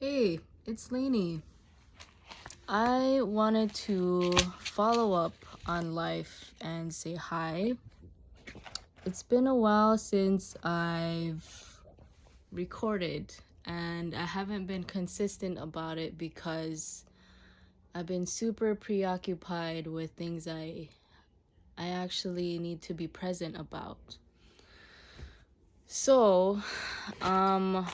Hey, it's Lainey. I wanted to follow up on life and say hi. It's been a while since I've recorded, and I haven't been consistent about it because I've been super preoccupied with things I actually need to be present about. So, um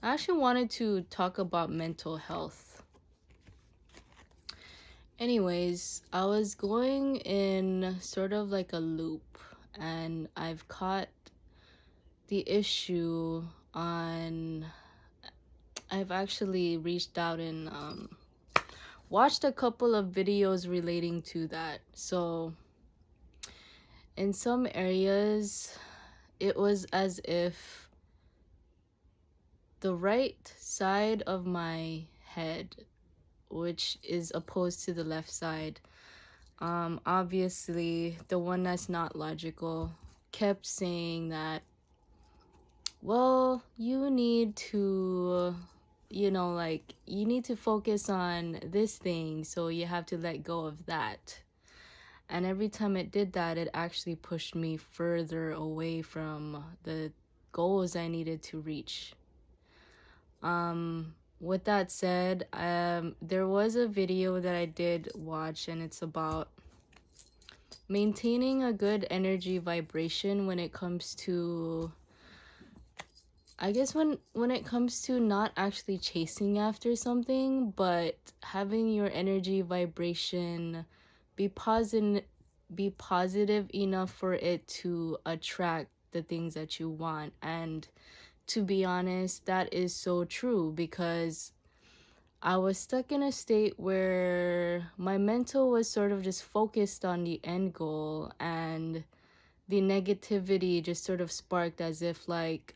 I actually wanted to talk about mental health. Anyways, I was going in sort of like a loop, and I've caught the issue on. I've actually reached out and watched a couple of videos relating to that. So, in some areas, it was as if the right side of my head, which is opposed to the left side, obviously the one that's not logical, kept saying that, well, you need to, you need to focus on this thing, so you have to let go of that. And every time it did that, it actually pushed me further away from the goals I needed to reach. With that said, there was a video that I did watch, and it's about maintaining a good energy vibration when it comes to, I guess, when it comes to not actually chasing after something, but having your energy vibration be positive enough for it to attract the things that you want. And to be honest, that is so true, because I was stuck in a state where my mental was sort of just focused on the end goal, and the negativity just sort of sparked as if, like,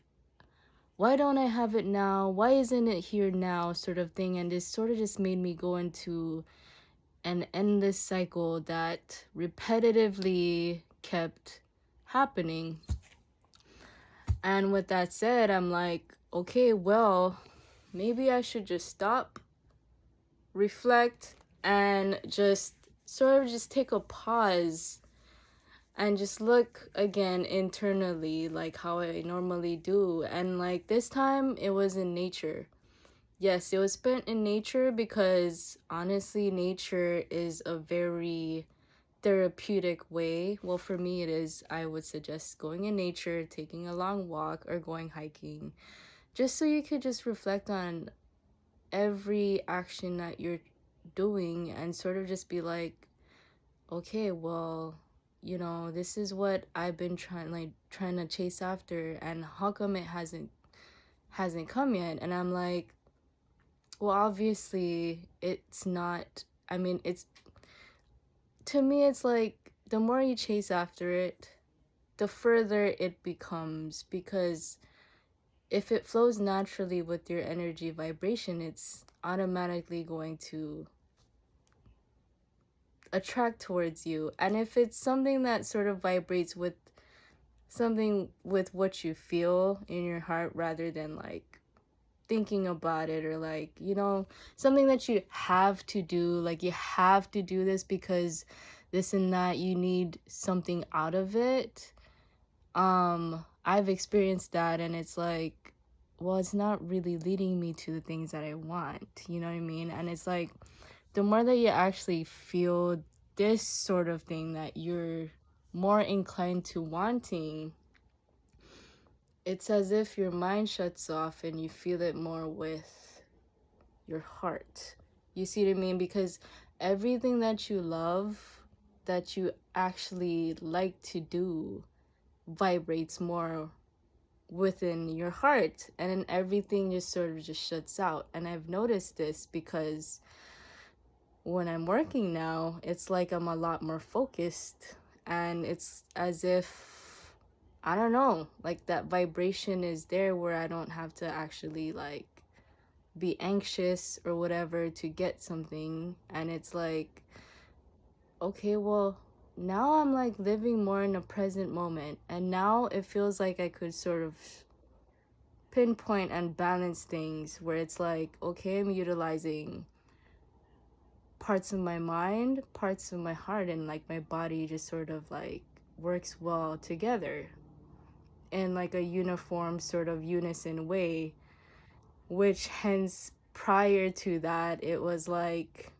why don't I have it now? Why isn't it here now? Sort of thing. And this sort of just made me go into an endless cycle that repetitively kept happening. And with that said, I'm like, okay, well, maybe I should just stop, reflect, and just sort of just take a pause and just look again internally, like how I normally do. And like this time it was in nature. Yes, it was spent in nature because honestly, nature is a very therapeutic way. Well, for me, it is. I would suggest going in nature, taking a long walk, or going hiking, just so you could just reflect on every action that you're doing and sort of just be like, okay, well, this is what I've been trying to chase after, and how come it hasn't come yet? And I'm like, well, obviously it's not. I mean, it's to me it's like the more you chase after it, the further it becomes, because if it flows naturally with your energy vibration, it's automatically going to attract towards you. And if it's something that sort of vibrates with something with what you feel in your heart, rather than like thinking about it, or like, something that you have to do, like you have to do this because this and that, you need something out of it. I've experienced that, and it's like, well, it's not really leading me to the things that I want, you know what I mean? And it's like, the more that you actually feel this sort of thing that you're more inclined to wanting, it's as if your mind shuts off and you feel it more with your heart. You see what I mean? Because everything that you love, that you actually like to do, vibrates more within your heart, and then everything just sort of just shuts out. And I've noticed this because when I'm working now, it's like I'm a lot more focused, and it's as if, I don't know, like that vibration is there where I don't have to actually like be anxious or whatever to get something. And it's like, okay, well, now I'm like living more in the present moment, and now it feels like I could sort of pinpoint and balance things where it's like, okay, I'm utilizing parts of my mind, parts of my heart, and like my body just sort of like works well together in like a uniform sort of unison way, which hence prior to that it was like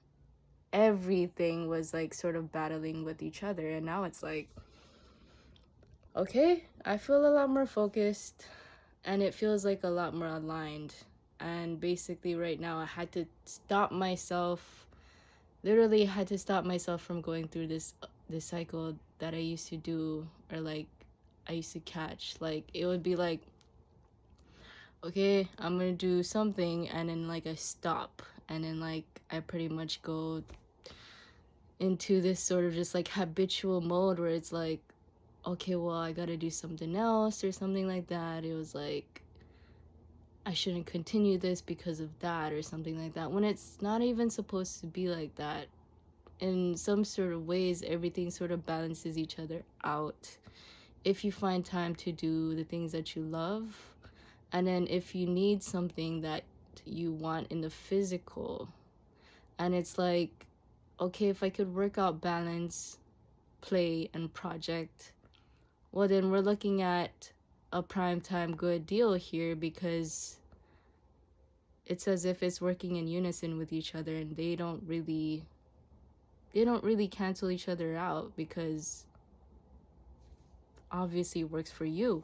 everything was like sort of battling with each other, and now it's like, okay, I feel a lot more focused and it feels like a lot more aligned. And basically right now I had to stop myself, literally had to stop myself from going through this cycle that I used to do, or like I used to catch. Like it would be like, okay, I'm gonna do something, and then like I stop, and then like I pretty much go into this sort of just like habitual mode where it's like, okay, well, I gotta do something else or something like that. It was like, I shouldn't continue this because of that or something like that, when it's not even supposed to be like that. In some sort of ways, everything sort of balances each other out. If you find time to do the things that you love, and then if you need something that you want in the physical, and it's like, okay, if I could work out balance, play, and project, well, then we're looking at a prime time good deal here, because it's as if it's working in unison with each other, and they don't really cancel each other out, because obviously it works for you.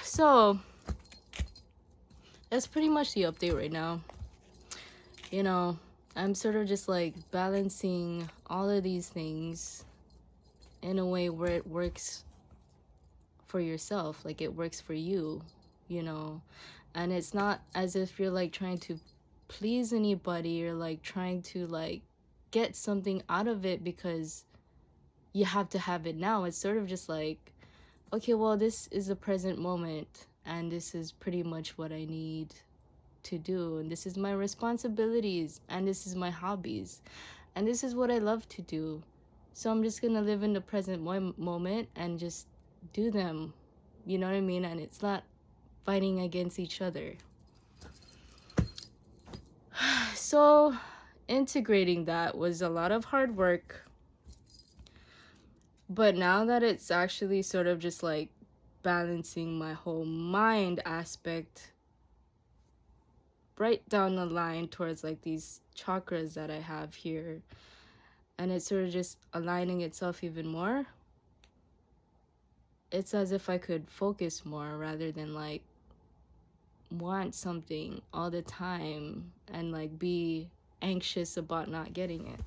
So that's pretty much the update right now. You know, I'm sort of just like balancing all of these things in a way where it works for yourself, like it works for you, you know. And it's not as if you're like trying to please anybody or like trying to like get something out of it because you have to have it now. It's sort of just like, okay, well, this is the present moment, and this is pretty much what I need to do, and this is my responsibilities, and this is my hobbies, and this is what I love to do. So I'm just gonna live in the present moment and just do them, you know what I mean? And it's not fighting against each other. So integrating that was a lot of hard work, but now that it's actually sort of just like balancing my whole mind aspect right down the line towards like these chakras that I have here, and it's sort of just aligning itself even more, it's as if I could focus more rather than like want something all the time and like be anxious about not getting it.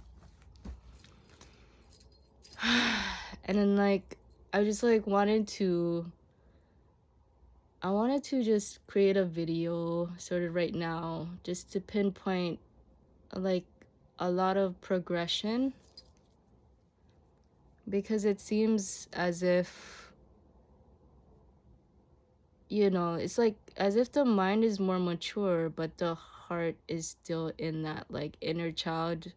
And then like I just like I wanted to just create a video sort of right now just to pinpoint like a lot of progression, because it seems as if, you know, it's like as if the mind is more mature but the heart is still in that like inner child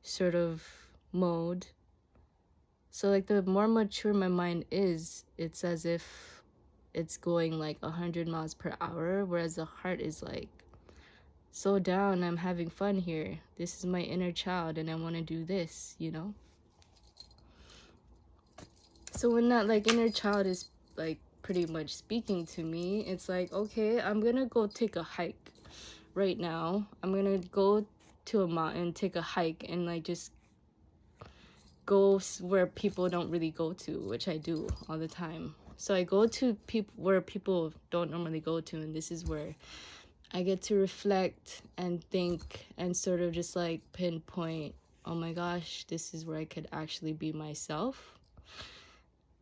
sort of mode. So like the more mature my mind is, it's as if it's going like 100 miles per hour, whereas the heart is like, slow down, I'm having fun here, this is my inner child and I want to do this, you know. So when that like inner child is like pretty much speaking to me, it's like, okay, I'm gonna go take a hike right now. I'm gonna go to a mountain, take a hike, and like just go where people don't really go to, which I do all the time. So I go to where people don't normally go to, and this is where I get to reflect and think and sort of just like pinpoint, oh my gosh, this is where I could actually be myself.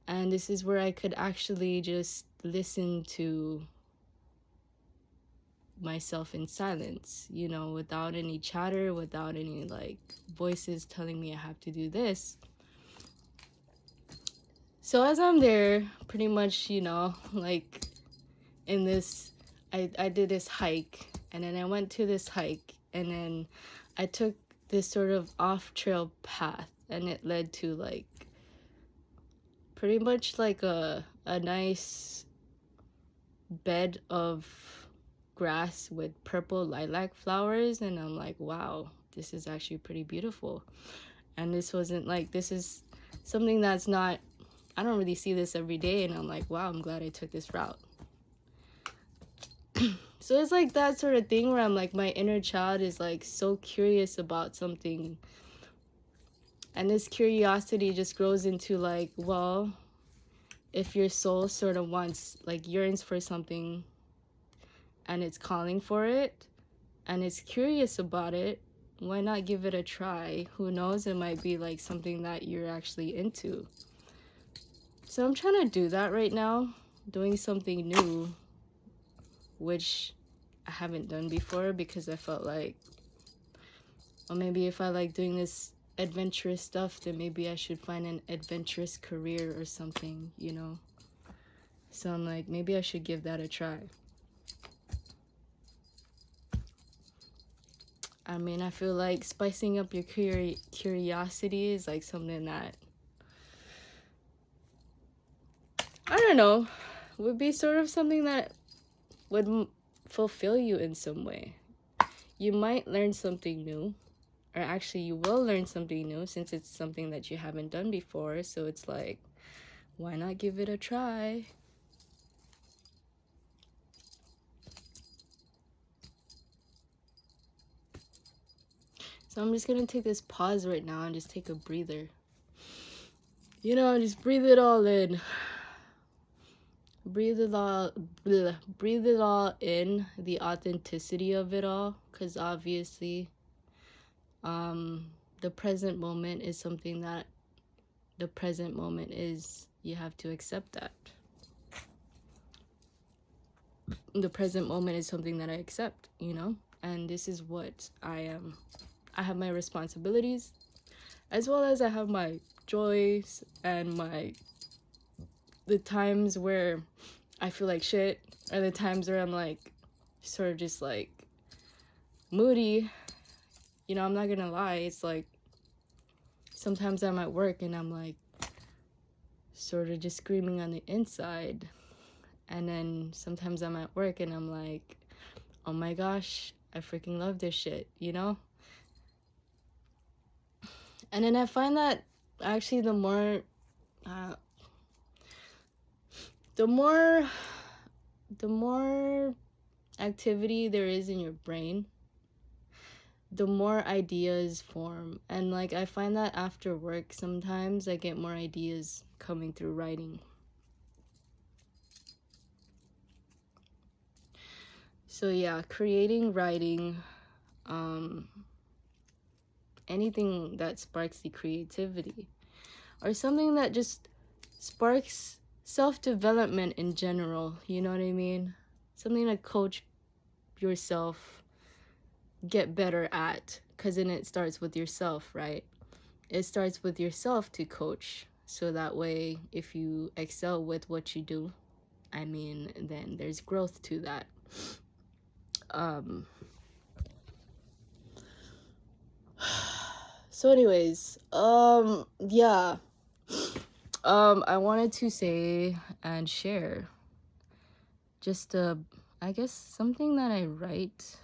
And this is where I could actually just listen to myself in silence, you know, without any chatter, without any like voices telling me I have to do this. So as I'm there, pretty much, you know, like in this, I did this hike, and then I went to this hike, and then I took this sort of off-trail path, and it led to like pretty much like a nice bed of grass with purple lilac flowers, and I'm like, wow, this is actually pretty beautiful. And this wasn't like, this is something that's not, I don't really see this every day, and I'm like, wow, I'm glad I took this route. So it's like that sort of thing where I'm like, my inner child is like so curious about something, and this curiosity just grows into like, well, if your soul sort of wants, like, yearns for something and it's calling for it and it's curious about it, why not give it a try? Who knows, it might be like something that you're actually into. So I'm trying to do that right now, doing something new, which I haven't done before, because I felt like, or maybe if I like doing this adventurous stuff, then maybe I should find an adventurous career or something, you know? So I'm like, maybe I should give that a try. I mean, I feel like spicing up your curiosity is like something that, I don't know, would be sort of something that would fulfill you in some way. You might learn something new, or actually you will learn something new since it's something that you haven't done before. So it's like, why not give it a try? So I'm just gonna take this pause right now and just take a breather. You know, just breathe it all in. Breathe it all in, the authenticity of it all, because obviously the present moment is something that the present moment is, you have to accept that. The present moment is something that I accept, you know, and this is what I am. I have my responsibilities, as well as I have my joys and the times where I feel like shit, or the times where I'm like sort of just like moody. You know, I'm not gonna lie, it's like sometimes I'm at work and I'm like sort of just screaming on the inside, and then sometimes I'm at work and I'm like, oh my gosh, I freaking love this shit, you know? And then I find that actually the more activity there is in your brain, the more ideas form. And like, I find that after work sometimes I get more ideas coming through writing. So yeah, creating, writing, anything that sparks the creativity, or something that just sparks self-development in general, you know what I mean? Something to coach yourself, get better at, because then it starts with yourself, right? It starts with yourself to coach, so that way if you excel with what you do, I mean, then there's growth to that. So anyways, yeah, I wanted to say and share just I guess something that I write,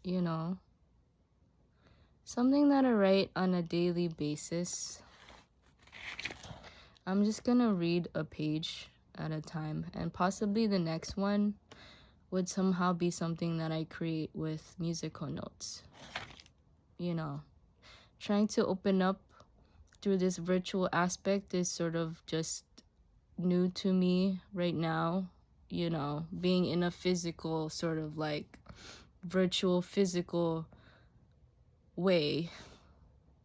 you know, something that I write on a daily basis. I'm just gonna read a page at a time, and possibly the next one would somehow be something that I create with musical notes. You know, trying to open up through this virtual aspect is sort of just new to me right now. You know, being in a physical, sort of like virtual physical way.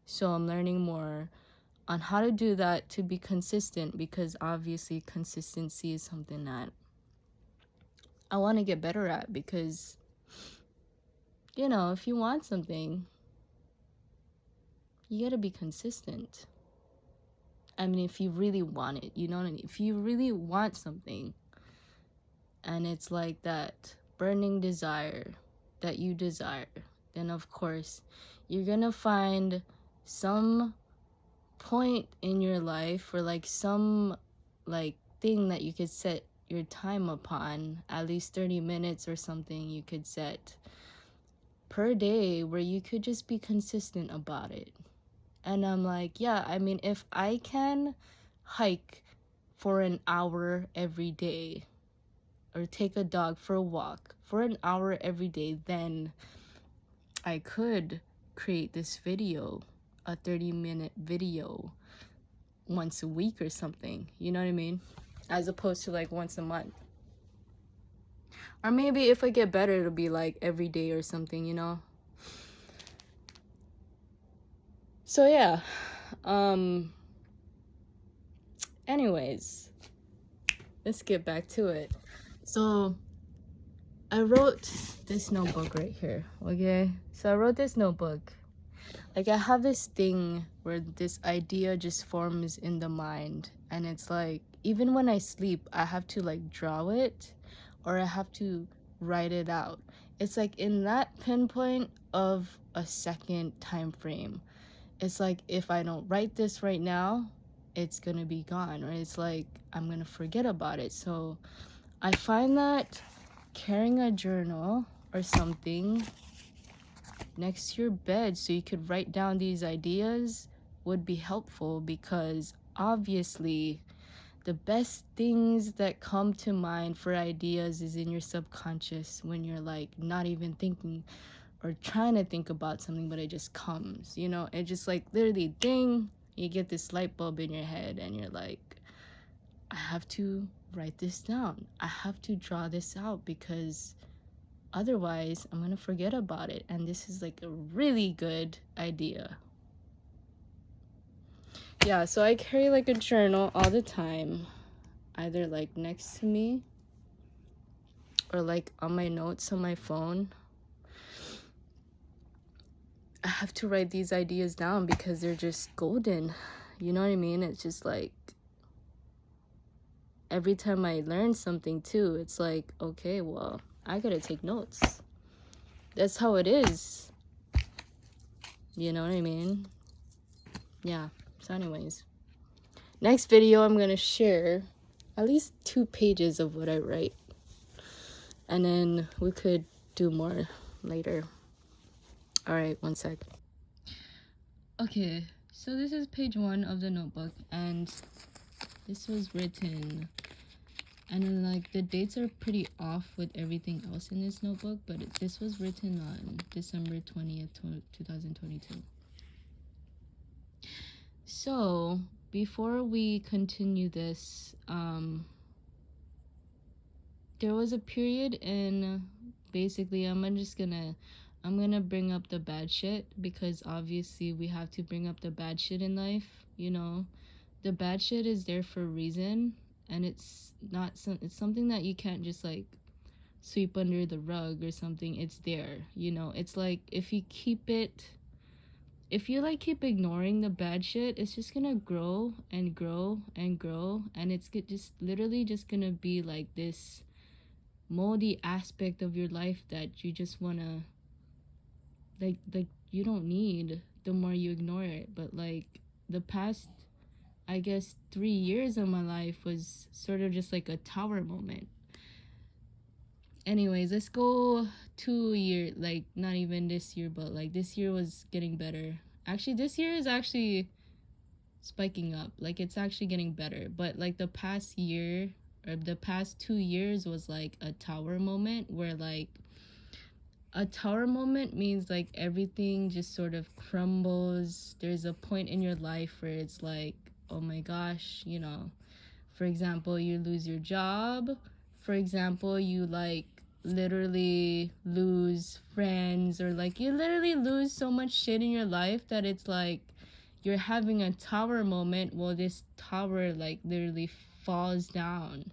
So I'm learning more on how to do that to be consistent, because obviously consistency is something that I want to get better at, because, you know, if you want something, you gotta be consistent. I mean, if you really want it, you know what I mean? If you really want something, and it's like that burning desire that you desire, then of course you're gonna find some point in your life, or like some like thing that you could set your time upon, at least 30 minutes or something you could set per day where you could just be consistent about it. And I'm like, yeah, I mean, if I can hike for an hour every day or take a dog for a walk for an hour every day, then I could create this video, a 30-minute video once a week or something. You know what I mean? As opposed to like once a month. Or maybe if I get better, it'll be like every day or something, you know? So yeah. Anyways, let's get back to it. So I wrote this notebook right here, okay? So I wrote this notebook. Like, I have this thing where this idea just forms in the mind, and it's like, even when I sleep, I have to like draw it, or I have to write it out. It's like in that pinpoint of a second time frame. It's like, if I don't write this right now, it's gonna be gone, or it's like I'm gonna forget about it. So I find that carrying a journal or something next to your bed so you could write down these ideas would be helpful, because obviously the best things that come to mind for ideas is in your subconscious, when you're like not even thinking or trying to think about something, but it just comes, you know? It just like literally ding, you get this light bulb in your head and you're like, I have to write this down. I have to draw this out, because otherwise I'm gonna forget about it. And this is like a really good idea. Yeah, so I carry like a journal all the time, either like next to me or like on my notes on my phone. I have to write these ideas down because they're just golden. You know what I mean? It's just like every time I learn something too, it's like, okay, well, I gotta take notes. That's how it is. You know what I mean? Yeah. So anyways, next video I'm gonna share at least 2 pages of what I write, and then we could do more later. All right, one sec. Okay, so this is page 1 of the notebook, and this was written, and then like the dates are pretty off with everything else in this notebook, but this was written on December 20th, 2022. So before we continue this, there was a period in, basically I'm gonna bring up the bad shit, because obviously we have to bring up the bad shit in life, you know. The bad shit is there for a reason, and it's something that you can't just like sweep under the rug or something. It's there, you know. It's like if you like keep ignoring the bad shit, it's just gonna grow and grow and grow, and it's just literally just gonna be like this moldy aspect of your life that you just wanna like you don't need the more you ignore it. But like the past, I guess, 3 years of my life was sort of just like a tower moment. Anyways, let's go 2 years, like not even this year, but like this year was getting better. Actually, this year is actually spiking up. Like it's actually getting better. But like the past year, or the past 2 years, was like a tower moment, where like a tower moment means like everything just sort of crumbles. There's a point in your life where it's like, oh my gosh, you know, for example, you lose your job. For example, you like literally lose friends, or like you literally lose so much shit in your life that it's like you're having a tower moment. Well, this tower like literally falls down.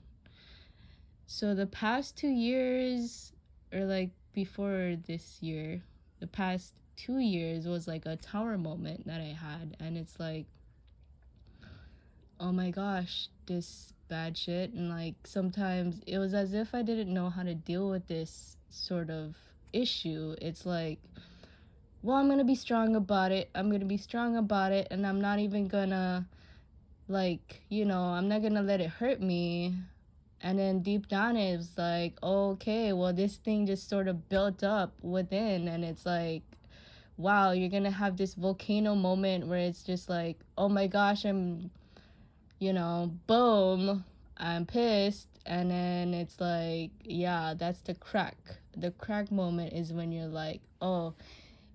So the past 2 years, or like before this year, the past 2 years was like a tower moment that I had, and it's like, oh my gosh, this bad shit. And like sometimes it was as if I didn't know how to deal with this sort of issue. It's like, well, I'm gonna be strong about it, and I'm not even gonna, like, you know, I'm not gonna let it hurt me. And then deep down it was like, okay, well, this thing just sort of built up within, and it's like, wow, you're gonna have this volcano moment where it's just like, oh my gosh, I'm, boom, I'm pissed. And then it's like, yeah, that's the crack. The crack moment is when you're like, oh,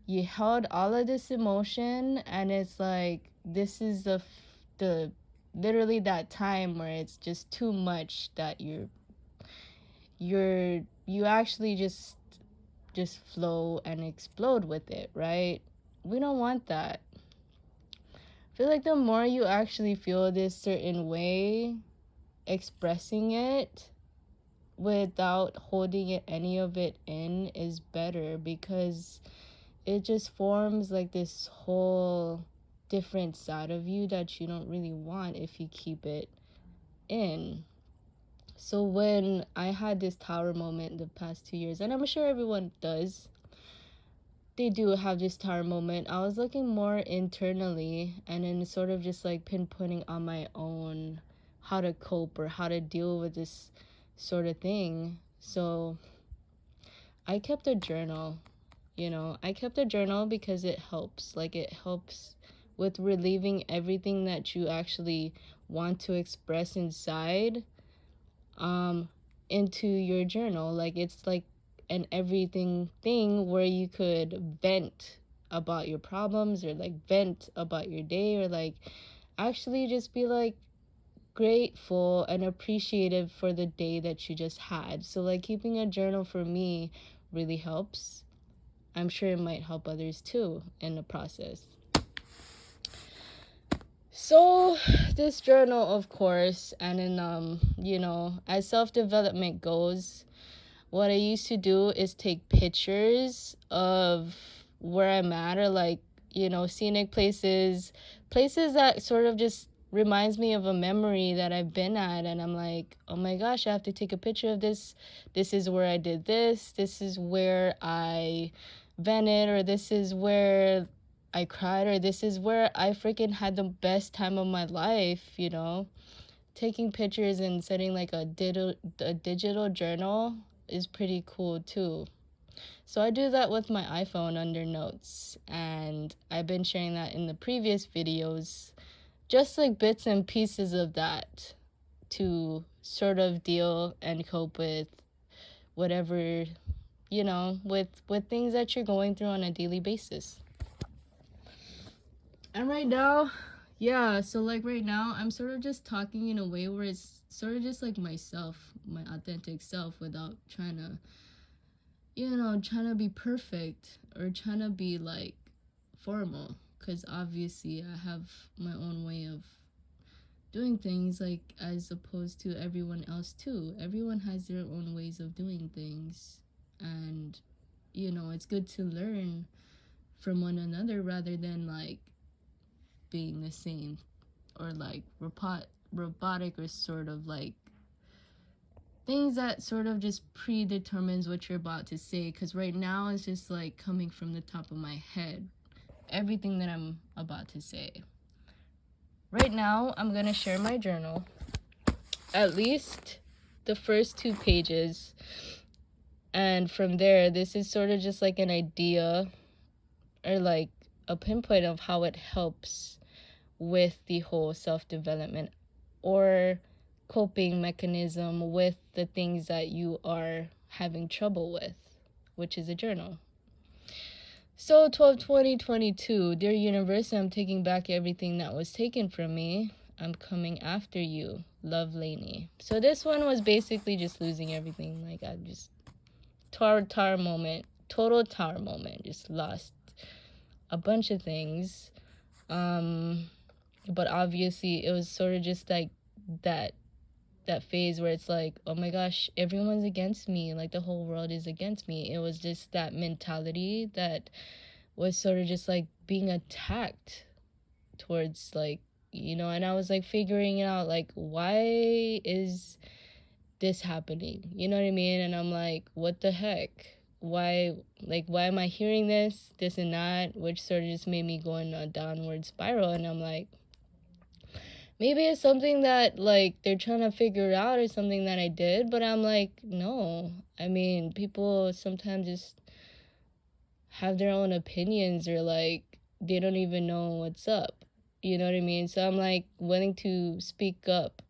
you held all of this emotion, and it's like, this is the literally that time where it's just too much that you actually just flow and explode with it, right? We don't want that. I feel like the more you actually feel this certain way, expressing it without holding any of it in is better, because it just forms like this whole different side of you that you don't really want if you keep it in. So when I had this tower moment the past 2 years, and I'm sure everyone does, they do have this tower moment, I was looking more internally and then sort of just like pinpointing on my own how to cope or how to deal with this sort of thing. So I kept a journal. I kept a journal because it helps. Like, it helps with relieving everything that you actually want to express inside into your journal. Like, it's like an everything thing where you could vent about your problems, or like vent about your day, or like actually just be like grateful and appreciative for the day that you just had. So like keeping a journal for me really helps. I'm sure it might help others too in the process. So this journal, of course, and then as self-development goes, what I used to do is take pictures of where I'm at, or like, scenic places that sort of just reminds me of a memory that I've been at, and I'm like, oh my gosh, I have to take a picture of this. This is where I did this. This is where I vented, or this is where I cried, or this is where I freaking had the best time of my life. Taking pictures and setting like a digital journal is pretty cool too. So I do that with my iPhone under notes, and I've been sharing that in the previous videos, just like bits and pieces of that to sort of deal and cope with whatever, with things that you're going through on a daily basis. And right now, yeah, so like right now, I'm sort of just talking in a way where it's sort of just like myself, my authentic self, without trying to be perfect or trying to be like formal. Because obviously, I have my own way of doing things, like as opposed to everyone else too. Everyone has their own ways of doing things, and it's good to learn from one another rather than like being the same, or like robotic, or sort of like things that sort of just predetermines what you're about to say. Because right now it's just like coming from the top of my head, everything that I'm about to say. Right now I'm gonna share my journal, at least the first 2 pages, and from there, this is sort of just like an idea, or like a pinpoint of how it helps with the whole self-development or coping mechanism with the things that you are having trouble with, which is a journal. So 12/20/22, dear universe, I'm taking back everything that was taken from me. I'm coming after you. Love, Lainey. So this one was basically just losing everything. Like, I just tower moment, total tower moment. Just lost a bunch of things. But obviously it was sort of just like that phase where it's like, oh my gosh, everyone's against me, like the whole world is against me. It was just that mentality that was sort of just like being attacked towards, like, and I was like figuring out like, why is this happening, you know what I mean? And I'm like, what the heck, why am I hearing this and that, which sort of just made me go in a downward spiral. And I'm like, maybe it's something that like they're trying to figure out or something that I did, but I'm like, no. I mean, people sometimes just have their own opinions, or like they don't even know what's up. You know what I mean? So I'm like willing to speak up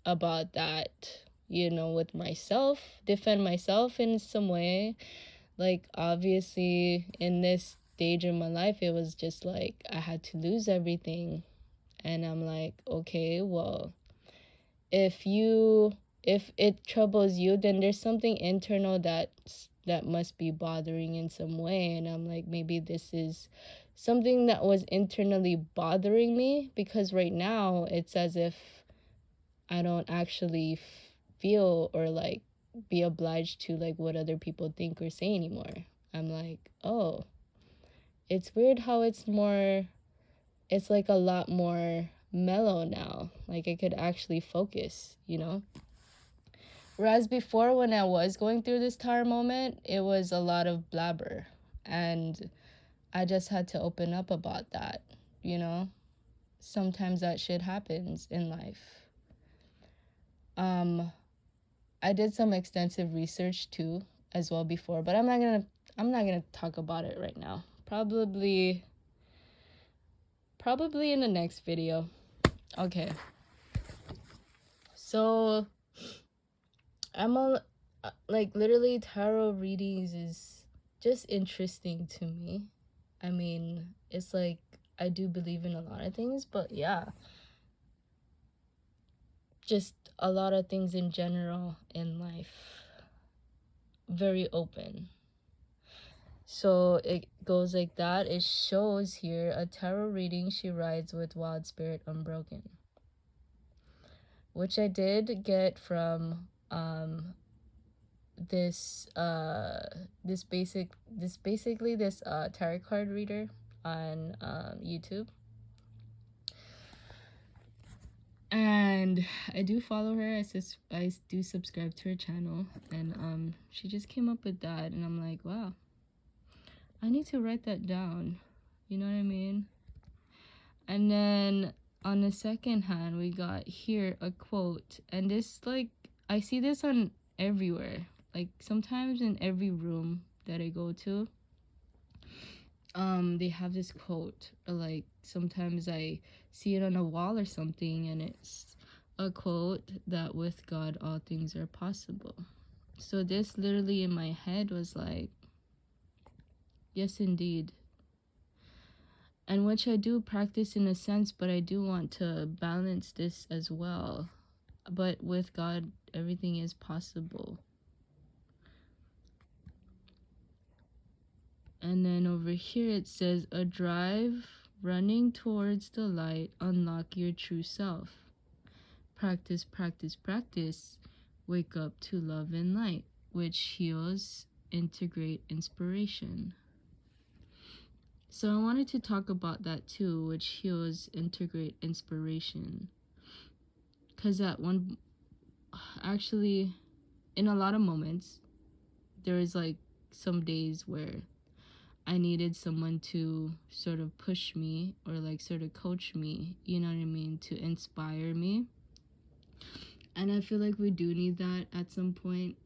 about that, with myself, defend myself in some way. Like, obviously, in this stage of my life, it was just like I had to lose everything. And I'm like, okay, well, if it troubles you, then there's something internal that must be bothering in some way. And I'm like, maybe this is something that was internally bothering me, because right now it's as if I don't actually feel or like be obliged to like what other people think or say anymore. I'm like, oh, it's weird how it's like a lot more mellow now. Like, I could actually focus. Whereas before, when I was going through this tower moment, it was a lot of blabber. And I just had to open up about that. Sometimes that shit happens in life. I did some extensive research too as well before, but I'm not gonna talk about it right now. Probably in the next video. Okay. So like, literally, tarot readings is just interesting to me. I mean, it's like I do believe in a lot of things, but yeah, just a lot of things in general in life. Very open. So it goes like that. It shows here a tarot reading. She rides with Wild Spirit Unbroken, which I did get from this tarot card reader on YouTube. And I do follow her. I do subscribe to her channel, and she just came up with that, and I'm like, wow, I need to write that down. You know what I mean? And then on the second hand, we got here a quote, and this, like, I see this on everywhere. Like, sometimes in every room that I go to, they have this quote, or like sometimes I see it on a wall or something, and it's a quote that with God all things are possible. So this literally in my head was like, yes indeed. And which I do practice in a sense, but I do want to balance this as well. But with God, everything is possible. And then over here it says, a drive running towards the light, unlock your true self. Practice, practice, practice. Wake up to love and light, which heals, integrate inspiration. So I wanted to talk about that too, which heals, integrate inspiration. Because actually, in a lot of moments, there is like some days where I needed someone to sort of push me or like sort of coach me, you know what I mean, to inspire me. And I feel like we do need that at some point.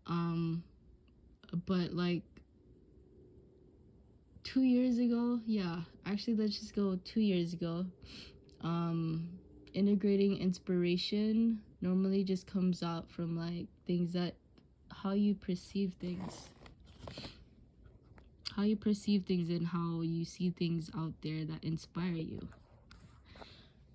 But like 2 years ago, yeah, actually, let's just go 2 years ago. Integrating inspiration normally just comes out from like things that how you perceive things. How you perceive things and how you see things out there that inspire you.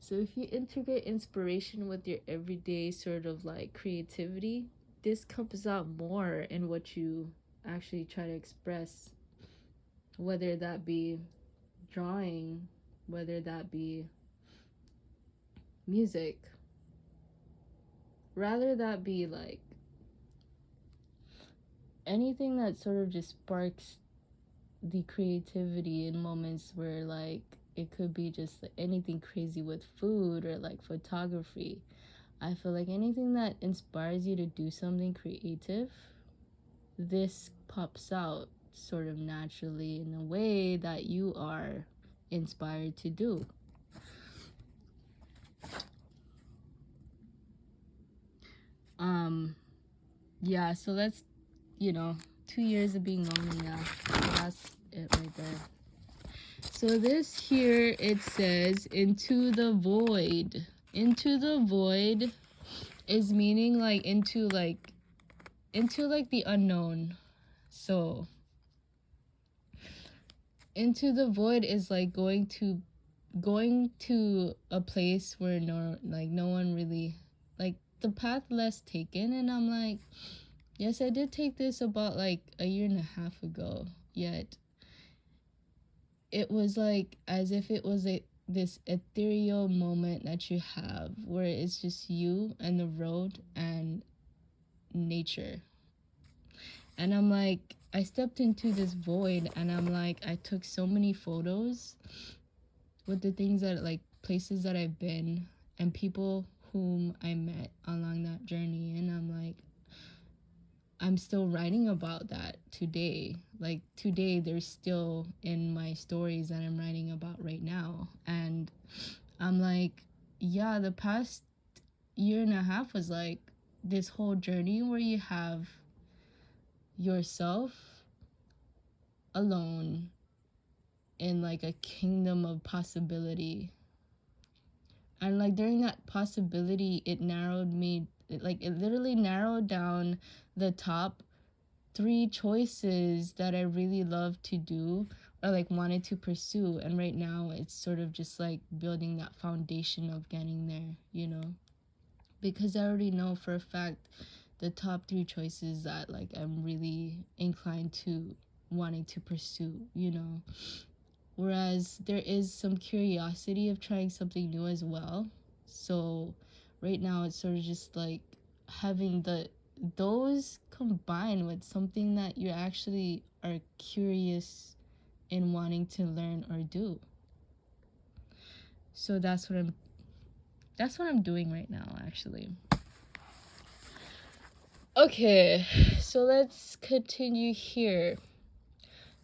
So if you integrate inspiration with your everyday sort of like creativity, this comes out more in what you actually try to express, whether that be drawing, whether that be music, rather that be like anything that sort of just sparks the creativity in moments where like it could be just like anything crazy with food or like photography. I feel like anything that inspires you to do something creative, this pops out sort of naturally in a way that you are inspired to do. Yeah, so that's, 2 years of being lonely now. So that's it right there. So this here, it says into the void. Into the void is meaning like into the unknown. So into the void is like going to a place where no one really, like, the path less taken. And I'm like, yes, I did take this about like a year and a half ago, yet it was like as if it was this ethereal moment that you have where it's just you and the road and nature. And I'm like, I stepped into this void, and I'm like, I took so many photos with the things that, like, places that I've been and people whom I met along that journey. And I'm like, I'm still writing about that today. Like, today, they're still in my stories that I'm writing about right now. And I'm like, yeah, the past year and a half was like this whole journey where you have yourself alone in like a kingdom of possibility. And like during that possibility, it literally narrowed down the top 3 choices that I really love to do or like wanted to pursue. And right now it's sort of just like building that foundation of getting there. Because I already know for a fact the top 3 choices that like I'm really inclined to wanting to pursue. Whereas there is some curiosity of trying something new as well. So right now it's sort of just like having those combined with something that you actually are curious in wanting to learn or do. So that's what I'm doing right now, actually. Okay, so let's continue here.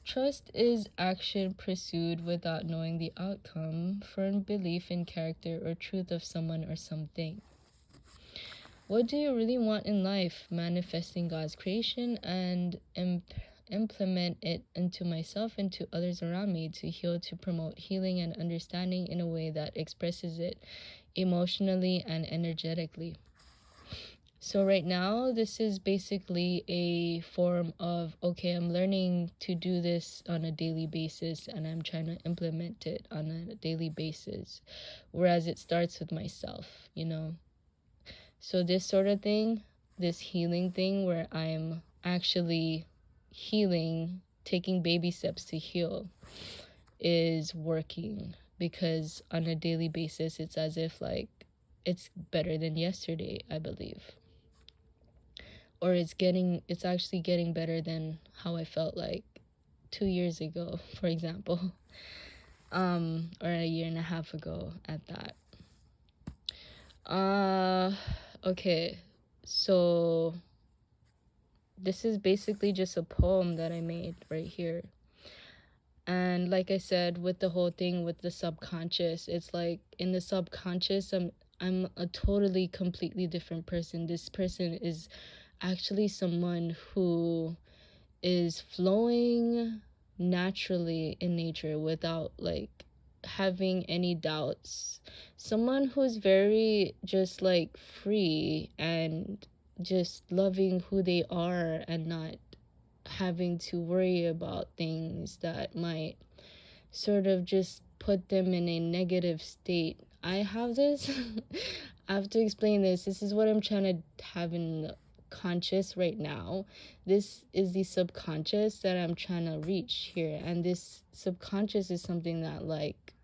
Trust is action pursued without knowing the outcome, firm belief in character or truth of someone or something. What do you really want in life? Manifesting God's creation and implement it into myself and to others around me, to heal, to promote healing and understanding in a way that expresses it emotionally and energetically. So right now, this is basically a form of, okay, I'm learning to do this on a daily basis and I'm trying to implement it on a daily basis. Whereas it starts with myself. So this sort of thing, this healing thing where I'm actually healing, taking baby steps to heal, is working. Because on a daily basis, it's as if like it's better than yesterday, I believe. Or it's actually getting better than how I felt like 2 years ago, for example. Or a year and a half ago at that. Okay. So this is basically just a poem that I made right here. And like I said, with the whole thing with the subconscious, it's like in the subconscious, I'm a totally completely different person. This person is actually someone who is flowing naturally in nature without like having any doubts. Someone who's very just like free and just loving who they are and not having to worry about things that might sort of just put them in a negative state. I have this I have to explain this. This is what I'm trying to have in the conscious right now. This is the subconscious that I'm trying to reach here. And this subconscious is something that like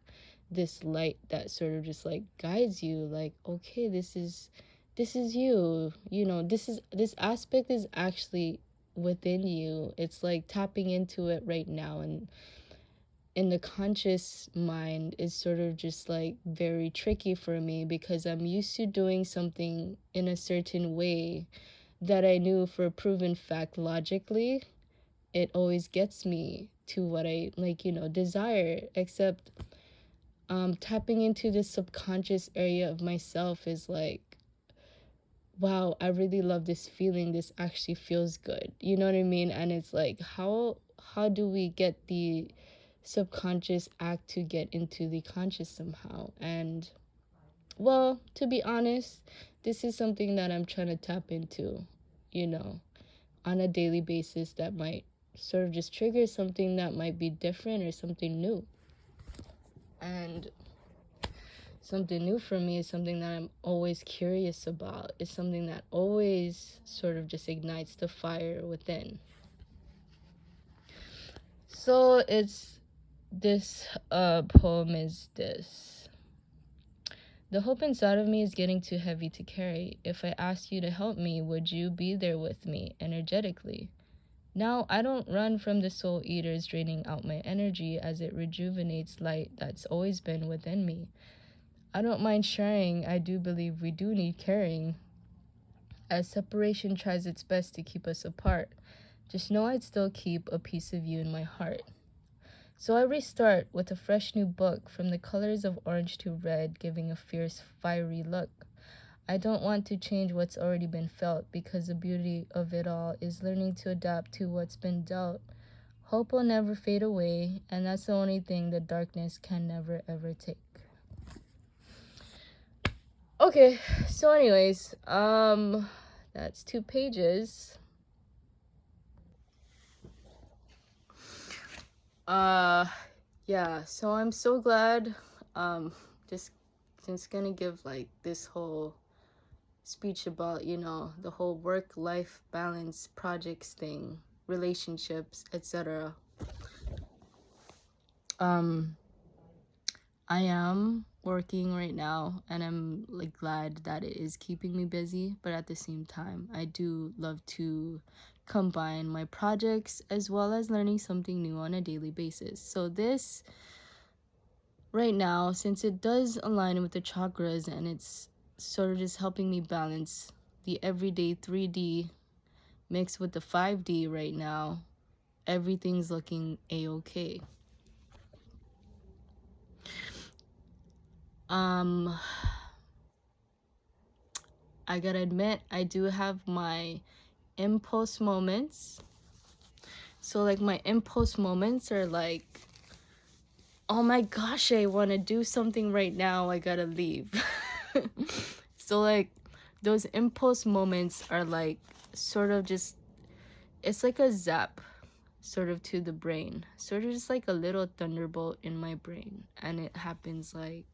this light that sort of just like guides you, like, okay, this is you. This aspect is actually within you. It's like tapping into it right now. And in the conscious mind is sort of just like very tricky for me because I'm used to doing something in a certain way that I knew for a proven fact logically it always gets me to what I desire. Except tapping into this subconscious area of myself is like wow, I really love this feeling. This actually feels good. You know what I mean? And it's like, how do we get the subconscious act to get into the conscious somehow? And well, to be honest, this is something that I'm trying to tap into, you know, on a daily basis that might sort of just trigger something that might be different or something new. And something new for me is something that I'm always curious about. It's something that always sort of just ignites the fire within. So it's this poem is this. The hope inside of me is getting too heavy to carry. If I asked you to help me, would you be there with me energetically? Now, I don't run from the soul eaters draining out my energy as it rejuvenates light that's always been within me. I don't mind sharing. I do believe we do need caring, as separation tries its best to keep us apart. Just know I'd still keep a piece of you in my heart. So I restart with a fresh new book, from the colors of orange to red, giving a fierce, fiery look. I don't want to change what's already been felt, because the beauty of it all is learning to adapt to what's been dealt. Hope will never fade away, and that's the only thing the darkness can never ever take. Okay, so anyways, that's 2 pages. Yeah, so I'm so glad, just gonna give like this whole speech about, you know, the whole work-life balance projects thing, relationships, etc. I am working right now, and I'm like glad that it is keeping me busy, but at the same time, I do love to combine my projects as well as learning something new on a daily basis. So this right now, since it does align with the chakras and it's sort of just helping me balance the everyday 3D mixed with the 5D right now, everything's looking a-okay. I gotta admit, I do have my impulse moments. So like my impulse moments are like, oh my gosh, I want to do something right now, I gotta leave. So like those impulse moments are like sort of just, it's like a zap sort of to the brain, sort of just like a little thunderbolt in my brain, and it happens like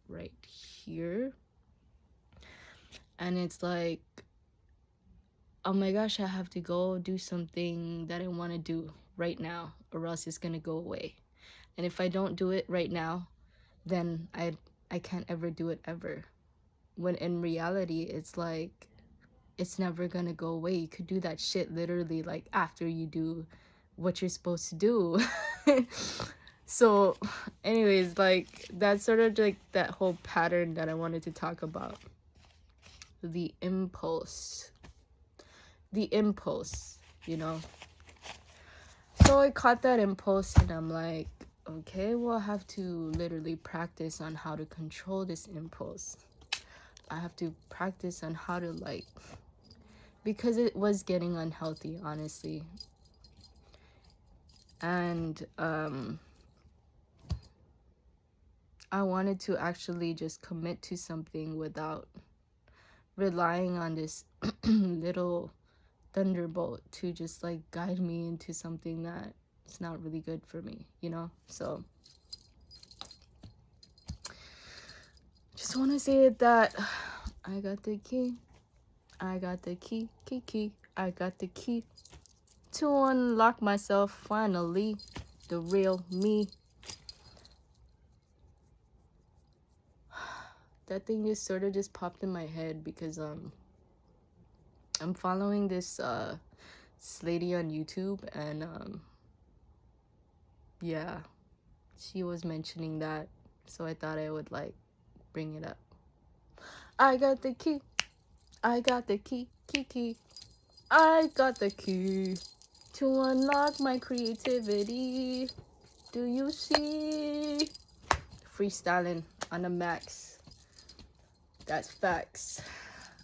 right here, and it's like, oh my gosh, I have to go do something that I want to do right now, or else it's gonna go away. And if I don't do it right now, then I can't ever do it ever. When in reality, it's like, it's never gonna go away. You could do that shit literally like after you do what you're supposed to do. So anyways, like that's sort of like that whole pattern that I wanted to talk about. The impulse, you know. So I caught that impulse, and I'm like, okay, well, I have to literally practice on how to control this impulse. I have to practice on how to, like, because it was getting unhealthy, honestly. And I wanted to actually just commit to something without relying on this little thunderbolt to just like guide me into something that it's not really good for me, you know. So just want to say that I got the key, I got the key, I got the key to unlock myself finally, the real me. That thing just sort of just popped in my head because I'm following this lady on YouTube, and yeah, she was mentioning that, so I thought I would like bring it up. I got the key, I got the key, I got the key to unlock my creativity. Do you see? Freestyling on the max. That's facts.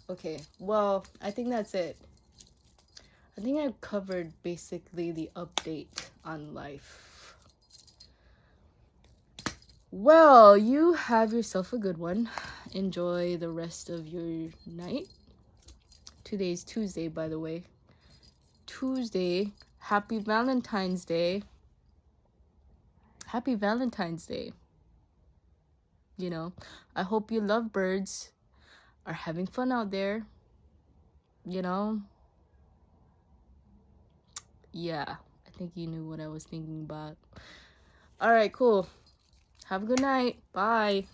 Okay, well, I think that's it. I think I've covered basically the update on life. Well, you have yourself a good one. Enjoy the rest of your night. Today's Tuesday, by the way. Tuesday. Happy Valentine's Day. Happy Valentine's Day. You know, I hope you love birds, are having fun out there. You know, yeah, I think you knew what I was thinking about. All right, cool. Have a good night. Bye.